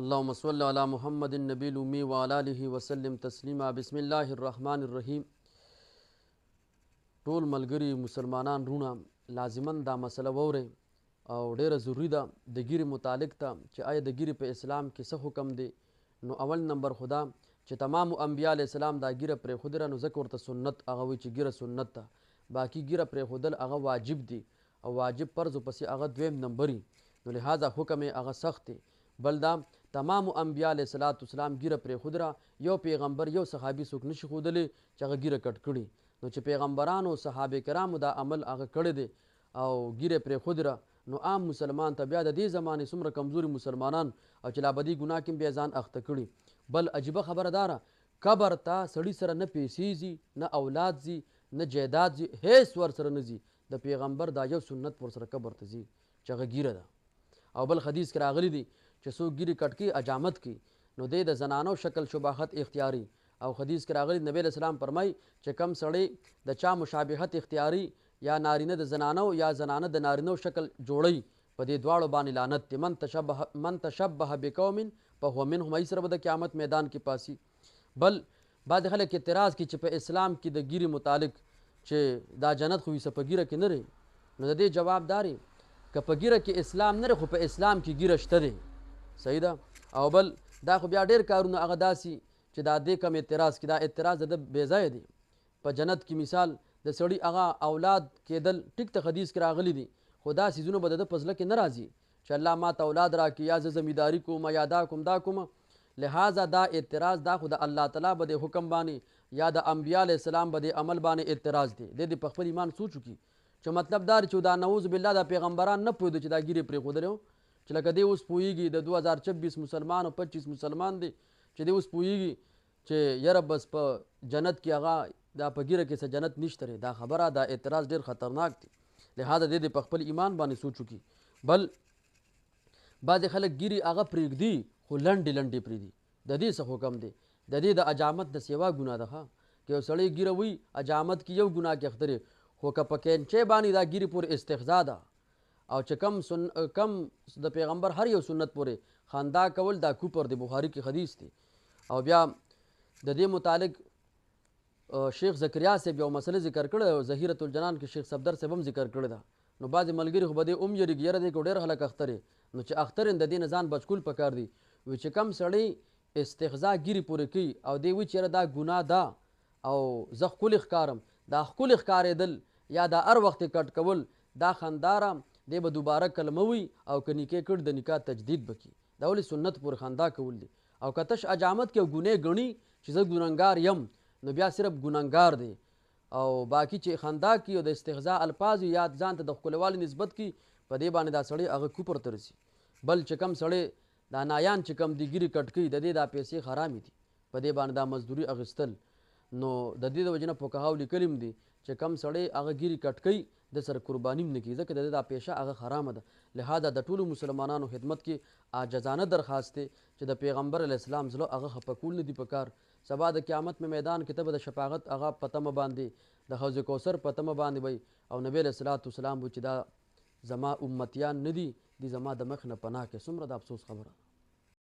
अल्लाहुम्मा सल्लि अला मुहम्मदिन नबील उम्मी व अला आलिहि वसल्लम तस्लीमा। बिस्मिल्लाहिर्रहमानिर्रहीम। टोल मलगरी मुसलमानान रूणा लाजिमन दा मसला वौरे او ډیره ضروری ده د ګیرې متعلق ته چې آیا د ګیرې په اسلام کې څه حکم دی. نو اول نمبر خدا چې تمام انبیاء علیه السلام دا ګیره پرېښودله نو ځکه ورته سنت هغه وایي چې ګیره سنت ده. باقي ګیره پرېښودل هغه واجب دي او واجب فرض پسې هغه دویم نمبري، نو لهذا حکم یې هغه سخت دی. بل دا تمام انبیاء علیه السلام ګیره پرېښودله، یو پیغمبر یو صحابي څوک نشي ښودلی چې هغه ګیره کټ کړي. نو چې پیغمبرانو صحابه کرامو دا عمل هغه کړی دی او ګیره پرېښودله، نو عام مسلمان ته بیا د دې زمانې څومره کمزوري مسلمانان او چې لا بدي ګناه کې بیا ځان اخته کړي. بل عجیبه خبره داره، قبر ته سړي سره نه پیسې ځي، نه اولاد ځي، نه جایداد ځي، هیڅ ور سره نه ځي. د پیغمبر دا یو سنت ور سره قبر ته ځي چې هغه ګیره ده. او بل حدیث کې راغلی دی چې څوک ګیرې کټ کړي اجامت کوي نو دی د زنانو شکل شباهت اختیاري. او حدیث کې راغلی نبی علیه السلام فرمایي چې کم سړی د چا مشابهت اختیاري یا نارینه د زنانو یا زنانه د نارینو شکل جوړی، په دې دواړو باندې لعنت دی. من تشبه بقوم فهو منهم، ای سره به د قیامت میدان کې پاسي. بل بعض خلک اعتراض کوي چې په اسلام کې د ګیرې متعلق چې دا جنت خو ویسه په ګیره کې نه دی. نو د دې جواب داري که په ګیره کې اسلام نه دی خو په اسلام کې ګیره شته دی، صحیح ده. او بل دا خو بیا ډېر کارونه هغه داسي چې دا دې کم اعتراض کې دا اعتراض د بې ځایه دی. په جنت کې مثال د سړي هغه اولاد کېدل ټیک ته حدیث کې راغلی دي، خو دا څیزونه به د په زړه کې نه راځي چې الله ما ته اولاد راکړي یا زه زمینداري کوم یا دا کوم دا کوم. لہذا دا اعتراض دا خو د الله تعالی به د حکم باندې یا د انبیاء علیه السلام به د عمل باندې اعتراض دی. د دې په خپل ایمان سوچ وکړي چې مطلب دا چې دا نعوذ بالله دا پیغمبران نه پوهېدو چې دا ګیرې پرېښودلی و، چې لکه دی اوس پوهېږي د 2026 مسلمان او 25 مسلمان دی چې دی اوس پوهېږي چې یاره بس په جنت کې هغه دا په ګیره کې څه جنت نشته دی. دا خبره دا اعتراض ډېر خطرناک دی. لہذا دې په خپل ایمان باندې سوچ وکړي. بل بعضې خلک ګیرې هغه پرېږدي خو لنډې لنډې پرېږدي. د دې څه حکم دی؟ د دې د اجامت د سیوا ګناه ده. که یو سړی ګیره وي اجامت کې یو ګناه کې اخته دی، خو که په کینچې باندې دا ګیرې پورې استخزا ده او چې کم د پیغمبر هر یو سنت پورې خندا کول دا کوپر دی. بخاري کې حدیث دی. او بیا د دې متعلق شیخ زکریا صاحب یو مسله ذکر کړی او ظهیرة الجنان کې شیخ صفدر صاحب هم ذکر کړی ده. نو بعضې ملګري خو به دې یېرېږي یاره دی که ډېر خلک اختر یې، نو چې اختر د دې نه ځان بچکول پکار دی. وایي چې کم سړی استخزا ګیرې پورې کوي او دی وایي چې یاره دا ګناه ده او زه ښکلې ښکارم، دا ښکلې ښکارېدل یا دا هر وخت کټ کول دا خنداره دی به دوباره کلمه وي او که نکاح کړي د نکاح تجدید به کړي. دا ولې سنت پورې خندا کول دي. او که تش اجامت کې ګناه ګڼي چې زه ګنهګار یم نو بیا صرف ګنهګار دی. او باقي چې خندا کوي او د استهزاء الفاظ یا ځان ته د ښکلوالي نسبت کوي په دې باندې دا سړی هغه کوپر ته رسي. بل چې کم سړی دا نایان چې کم دی ګیرې کټ کوي د دې دا پیسې حرامې دي، په دې باندې دا مزدوري اخیستل. نو د دې د وجې نه فقهاو لیکلي هم دي چې کم سړی هغه ګیرې کټ کوي د سره قرباني هم نه کوي ځکه د دې دا پیشه هغه حرامه ده. لہذا د ټولو مسلمانانو خدمت کې عاجزانه درخواست دی چې د پیغمبر علیه السلام زړه هغه خفه کول نه دي پکار. سبا د قیامت میں میدان کې ته به د شفاعت هغه په تمه باندې د حوض کوثر په تمه باندې وي او نبی علیه السلام وایي چې دا زما امتیان نه دي، دي زما د مخ نه پناه کې. څومره د افسوس خبره.